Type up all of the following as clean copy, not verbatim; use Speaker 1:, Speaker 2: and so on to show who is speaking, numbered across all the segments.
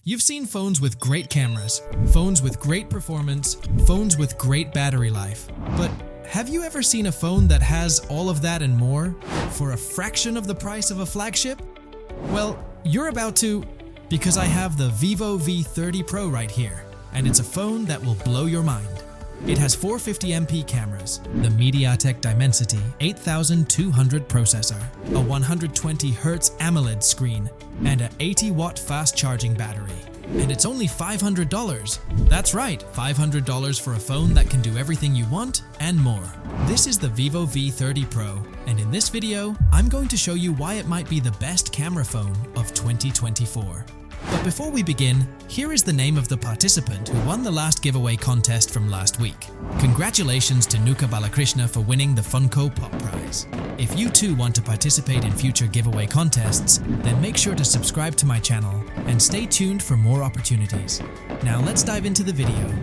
Speaker 1: You've seen phones with great cameras, phones with great performance, phones with great battery life. But have you ever seen a phone that has all of that and more for a fraction of the price of a flagship? Well, you're about to, because I have the Vivo V30 Pro right here, and it's a phone that will blow your mind. It has 450MP cameras, the MediaTek Dimensity 8200 processor, a 120Hz AMOLED screen, and an 80-watt fast-charging battery. And it's only $500. That's right, $500 for a phone that can do everything you want and more. This is the Vivo V30 Pro, and in this video, I'm going to show you why it might be the best camera phone of 2024. But before we begin, here is the name of the participant who won the last giveaway contest from last week. Congratulations to Nuka Balakrishna for winning the Funko Pop prize. If you too want to participate in future giveaway contests, then make sure to subscribe to my channel and stay tuned for more opportunities. Now let's dive into the video.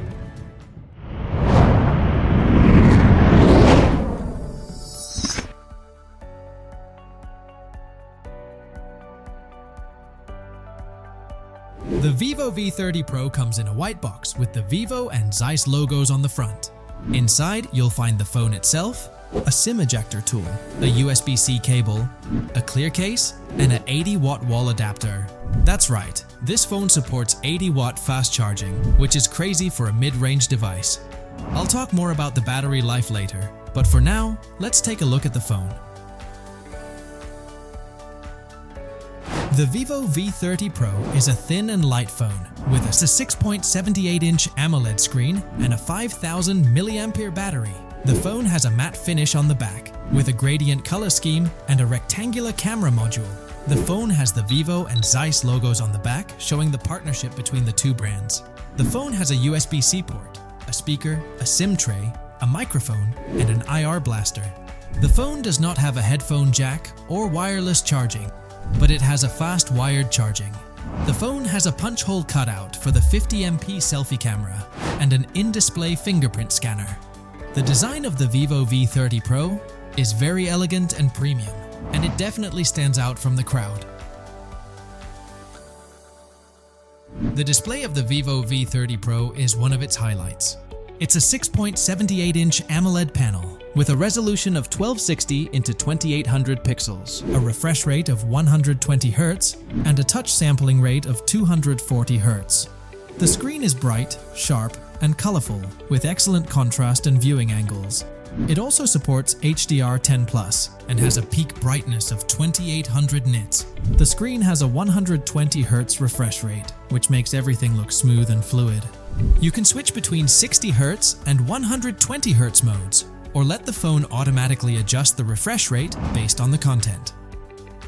Speaker 1: The Vivo V30 Pro comes in a white box with the Vivo and Zeiss logos on the front. Inside, you'll find the phone itself, a SIM ejector tool, a USB-C cable, a clear case, and an 80-watt wall adapter. That's right, this phone supports 80-watt fast charging, which is crazy for a mid-range device. I'll talk more about the battery life later, but for now, let's take a look at the phone. The Vivo V30 Pro is a thin and light phone with a 6.78-inch AMOLED screen and a 5000 mAh battery. The phone has a matte finish on the back with a gradient color scheme and a rectangular camera module. The phone has the Vivo and Zeiss logos on the back, showing the partnership between the two brands. The phone has a USB-C port, a speaker, a SIM tray, a microphone, and an IR blaster. The phone does not have a headphone jack or wireless charging, but it has a fast wired charging. The phone has a punch hole cutout for the 50MP selfie camera and an in-display fingerprint scanner. The design of the Vivo V30 Pro is very elegant and premium, and it definitely stands out from the crowd. The display of the Vivo V30 Pro is one of its highlights. It's a 6.78-inch AMOLED panel with a resolution of 1260 into 2800 pixels, a refresh rate of 120 Hz, and a touch sampling rate of 240 Hz. The screen is bright, sharp, and colorful, with excellent contrast and viewing angles. It also supports HDR10+ and has a peak brightness of 2800 nits. The screen has a 120 Hz refresh rate, which makes everything look smooth and fluid. You can switch between 60 Hz and 120 Hz modes, or let the phone automatically adjust the refresh rate based on the content.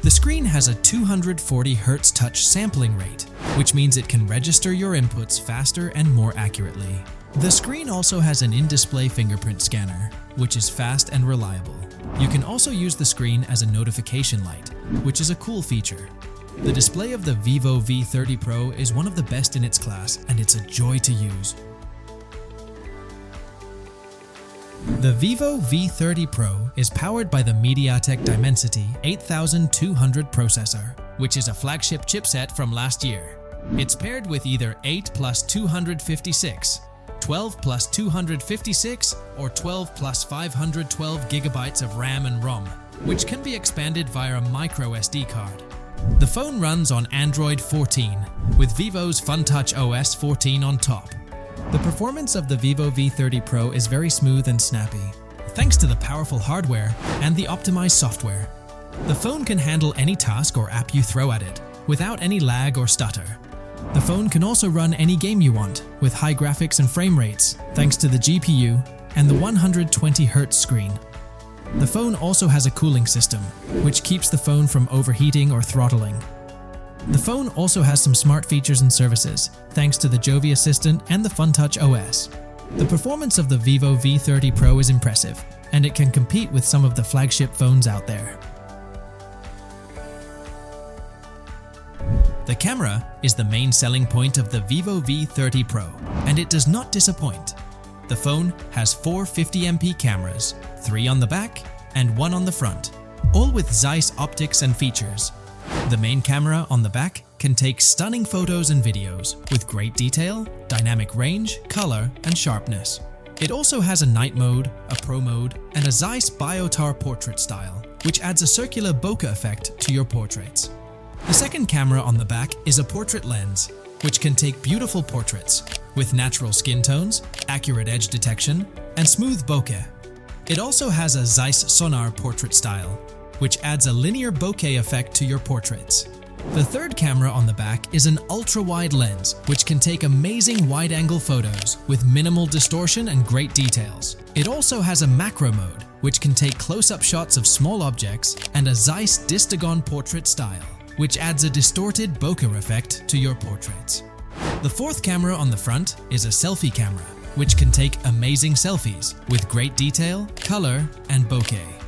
Speaker 1: The screen has a 240 Hz touch sampling rate, which means it can register your inputs faster and more accurately. The screen also has an in-display fingerprint scanner, which is fast and reliable. You can also use the screen as a notification light, which is a cool feature. The display of the Vivo V30 Pro is one of the best in its class, and it's a joy to use. The Vivo V30 Pro is powered by the MediaTek Dimensity 8200 processor, which is a flagship chipset from last year. It's paired with either 8 plus 256, 12 plus 256, or 12 plus 512 gigabytes of RAM and ROM, which can be expanded via a micro SD card. The phone runs on Android 14, with Vivo's FunTouch OS 14 on top. The performance of the Vivo V30 Pro is very smooth and snappy, thanks to the powerful hardware and the optimized software. The phone can handle any task or app you throw at it, without any lag or stutter. The phone can also run any game you want, with high graphics and frame rates, thanks to the GPU and the 120 Hz screen. The phone also has a cooling system, which keeps the phone from overheating or throttling. The phone also has some smart features and services, thanks to the Jovi Assistant and the FunTouch OS. The performance of the Vivo V30 Pro is impressive, and it can compete with some of the flagship phones out there. The camera is the main selling point of the Vivo V30 Pro, and it does not disappoint. The phone has 4 50MP cameras, 3 on the back and 1 on the front, all with Zeiss optics and features. The main camera on the back can take stunning photos and videos with great detail, dynamic range, color, and sharpness. It also has a night mode, a pro mode, and a Zeiss Biotar portrait style, which adds a circular bokeh effect to your portraits. The second camera on the back is a portrait lens, which can take beautiful portraits with natural skin tones, accurate edge detection, and smooth bokeh. It also has a Zeiss Sonar portrait style, which adds a linear bokeh effect to your portraits. The third camera on the back is an ultra-wide lens, which can take amazing wide-angle photos with minimal distortion and great details. It also has a macro mode, which can take close-up shots of small objects, and a Zeiss Distagon portrait style, which adds a distorted bokeh effect to your portraits. The fourth camera on the front is a selfie camera, which can take amazing selfies with great detail, color, and bokeh.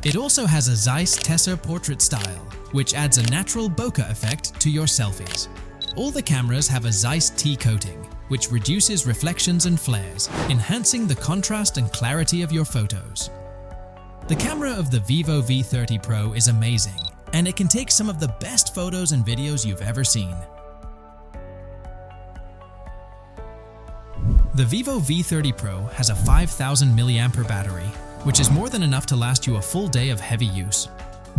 Speaker 1: It also has a Zeiss Tessar portrait style, which adds a natural bokeh effect to your selfies. All the cameras have a Zeiss T coating, which reduces reflections and flares, enhancing the contrast and clarity of your photos. The camera of the Vivo V30 Pro is amazing, and it can take some of the best photos and videos you've ever seen. The Vivo V30 Pro has a 5000 mAh battery, which is more than enough to last you a full day of heavy use.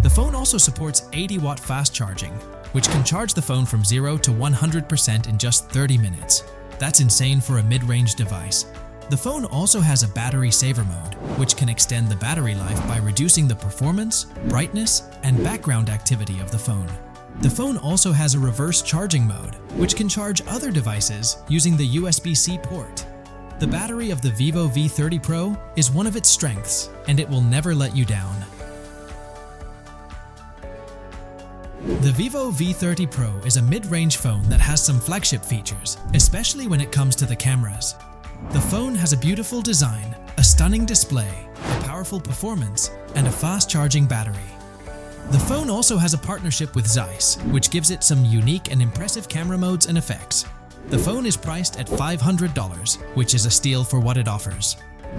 Speaker 1: The phone also supports 80-watt fast charging, which can charge the phone from 0 to 100% in just 30 minutes. That's insane for a mid-range device. The phone also has a battery saver mode, which can extend the battery life by reducing the performance, brightness, and background activity of the phone. The phone also has a reverse charging mode, which can charge other devices using the USB-C port. The battery of the Vivo V30 Pro is one of its strengths, and it will never let you down. The Vivo V30 Pro is a mid-range phone that has some flagship features, especially when it comes to the cameras. The phone has a beautiful design, a stunning display, a powerful performance, and a fast-charging battery. The phone also has a partnership with Zeiss, which gives it some unique and impressive camera modes and effects. The phone is priced at $500, which is a steal for what it offers.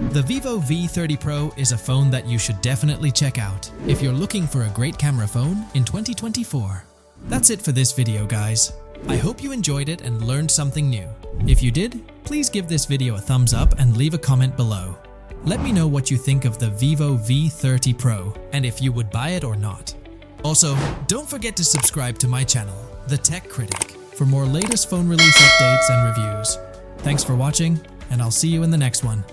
Speaker 1: The Vivo V30 Pro is a phone that you should definitely check out if you're looking for a great camera phone in 2024. That's it for this video, guys. I hope you enjoyed it and learned something new. If you did, please give this video a thumbs up and leave a comment below. Let me know what you think of the Vivo V30 Pro and if you would buy it or not. Also, don't forget to subscribe to my channel, The Tech Critic, for more latest phone release updates and reviews. Thanks for watching, and I'll see you in the next one.